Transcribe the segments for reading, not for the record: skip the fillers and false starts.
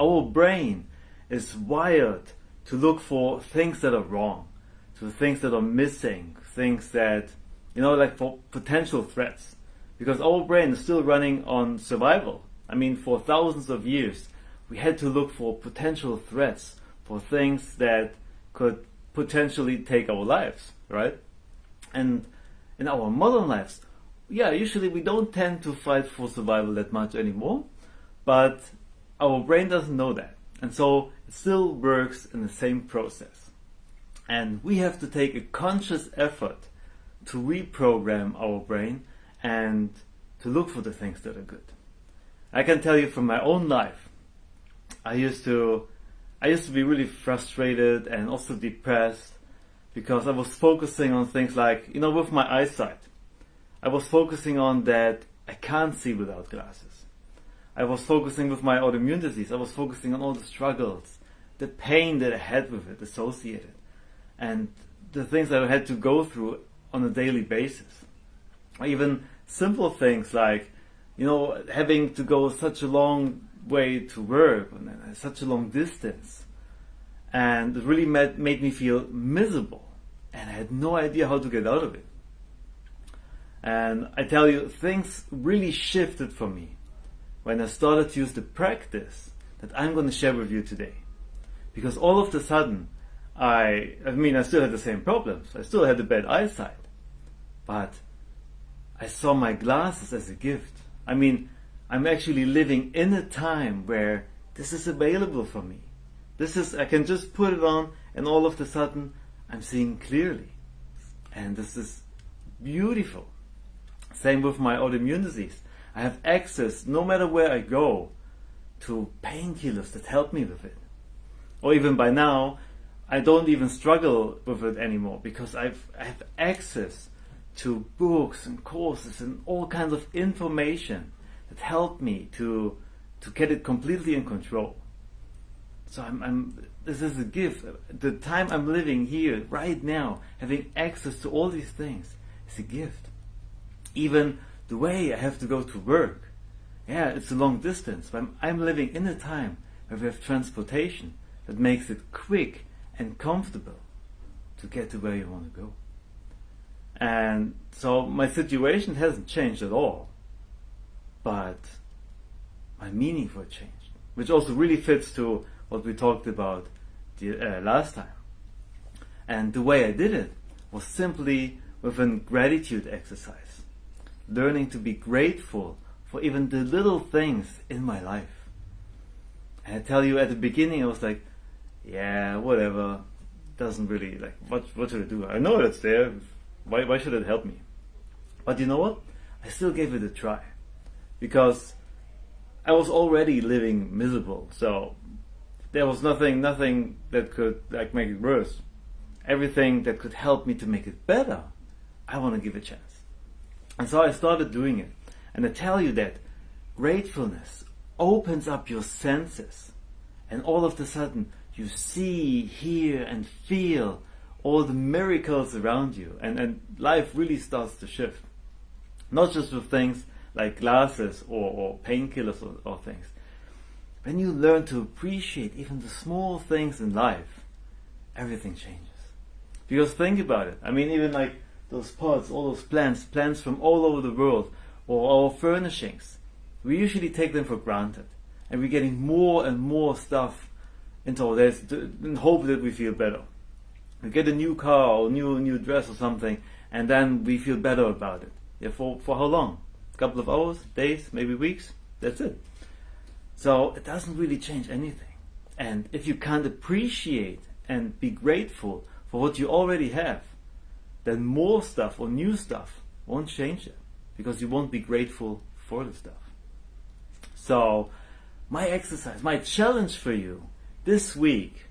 our brain is wired to look for things that are wrong, to things that are missing, things that, like for potential threats. Because our brain is still running on survival. I mean, for thousands of years, we had to look for potential threats, for things that could potentially take our lives, right? And in our modern lives, usually we don't tend to fight for survival that much anymore, but our brain doesn't know that. And so it still works in the same process. And we have to take a conscious effort to reprogram our brain and to look for the things that are good. I can tell you from my own life, I used to be really frustrated and also depressed because I was focusing on things like, with my eyesight. I was focusing on that I can't see without glasses. I was focusing with my autoimmune disease. I was focusing on all the struggles, the pain that I had with it associated, and the things that I had to go through on a daily basis. Or even simple things like, having to go such a long way to work, and such a long distance. And it really made me feel miserable. And I had no idea how to get out of it. And I tell you, things really shifted for me when I started to use the practice that I'm going to share with you today. Because all of a sudden, I still had the same problems. I still had the bad eyesight. But I saw my glasses as a gift. I'm actually living in a time where this is available for me. I can just put it on and all of a sudden I'm seeing clearly. And this is beautiful. Same with my autoimmune disease. I have access, no matter where I go, to painkillers that help me with it. Or even by now, I don't even struggle with it anymore because I have access to books and courses and all kinds of information that help me to get it completely in control. So this is a gift. The time I'm living here right now, having access to all these things, is a gift. Even the way I have to go to work, it's a long distance, but I'm living in a time where we have transportation that makes it quick and comfortable to get to where you want to go. And so my situation hasn't changed at all, but my meaning for it changed, which also really fits to what we talked about last time. And the way I did it was simply with a gratitude exercise, learning to be grateful for even the little things in my life. And I tell you, at the beginning I was like, whatever, doesn't really, what should I do? I know it's there, why should it help me? But you know what? I still gave it a try, because I was already living miserable, so there was nothing that could make it worse. Everything that could help me to make it better, I want to give a chance. And so I started doing it. And I tell you that gratefulness opens up your senses, and all of a sudden you see, hear and feel all the miracles around you, and life really starts to shift. Not just with things like glasses or painkillers or things. When you learn to appreciate even the small things in life, everything changes. Because think about it. Even like those pots, all those plants from all over the world, or our furnishings, we usually take them for granted. And we're getting more and more stuff into our days in hope that we feel better. We get a new car or new dress or something, and then we feel better about it. For how long? A couple of hours, days, maybe weeks? That's it. So it doesn't really change anything. And if you can't appreciate and be grateful for what you already have, then more stuff or new stuff won't change it, because you won't be grateful for the stuff. So my exercise, my challenge for you this week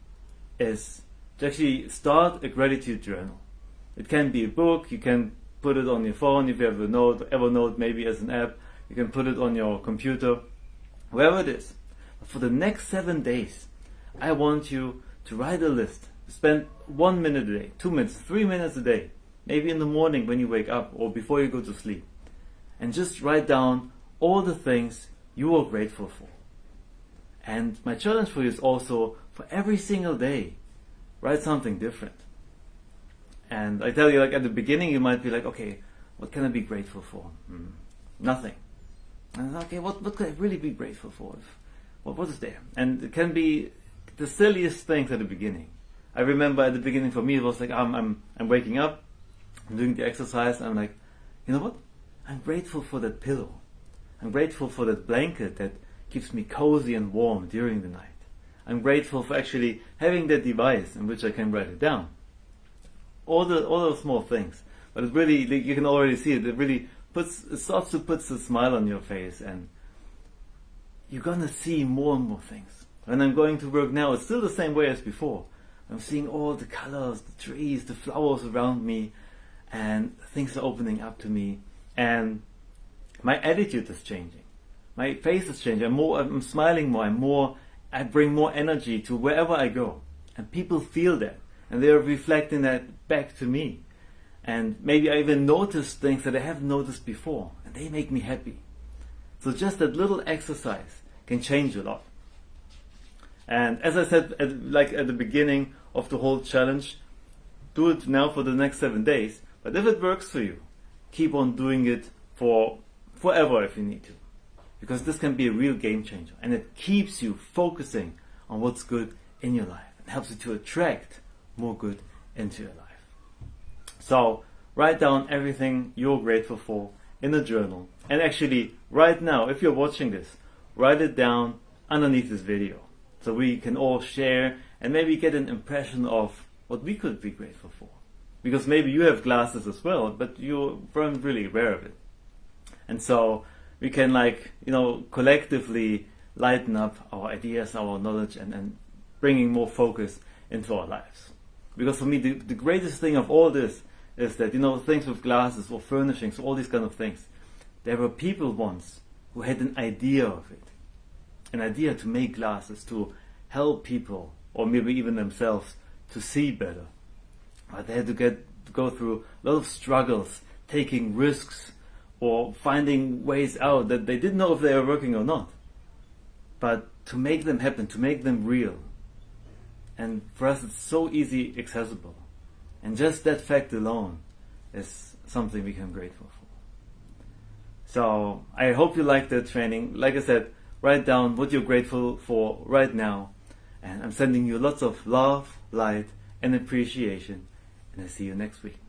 is to actually start a gratitude journal. It can be a book, you can put it on your phone if you have Evernote maybe as an app, you can put it on your computer, wherever it is. But for the next 7 days, I want you to write a list. Spend 1 minute a day, 2 minutes, 3 minutes a day, maybe in the morning when you wake up or before you go to sleep. And just write down all the things you are grateful for. And my challenge for you is also for every single day, write something different. And I tell you, like at the beginning, you might be like, okay, what can I be grateful for? Nothing. And okay, what could I really be grateful for? What is there? And it can be the silliest things at the beginning. I remember at the beginning for me it was like I'm waking up, I'm doing the exercise, and I'm like, you know what? I'm grateful for that pillow. I'm grateful for that blanket that keeps me cozy and warm during the night. I'm grateful for actually having that device in which I can write it down. All those small things. But it really, you can already see it, it starts to put a smile on your face, and you're gonna see more and more things. When I'm going to work now, it's still the same way as before. I'm seeing all the colors, the trees, the flowers around me, and things are opening up to me, and my attitude is changing. My face is changing. I'm smiling more. I bring more energy to wherever I go, and people feel that, and they are reflecting that back to me. And maybe I even notice things that I haven't noticed before, and they make me happy. So just that little exercise can change a lot. And as I said, at the beginning of the whole challenge, do it now for the next 7 days. But if it works for you, keep on doing it for forever if you need to. Because this can be a real game changer. And it keeps you focusing on what's good in your life. It helps you to attract more good into your life. So write down everything you're grateful for in a journal. And actually, right now, if you're watching this, write it down underneath this video. So we can all share and maybe get an impression of what we could be grateful for. Because maybe you have glasses as well, but you weren't really aware of it. And so we can collectively lighten up our ideas, our knowledge, and bringing more focus into our lives. Because for me, the greatest thing of all this is that, things with glasses or furnishings, all these kind of things, there were people once who had an idea of it. An idea to make glasses, to help people, or maybe even themselves, to see better. But they had to go through a lot of struggles, taking risks, or finding ways out that they didn't know if they were working or not. But to make them happen, to make them real. And for us it's so easy accessible. And just that fact alone is something we can be grateful for. So I hope you liked the training. Like I said, write down what you're grateful for right now. And I'm sending you lots of love, light, and appreciation. And I'll see you next week.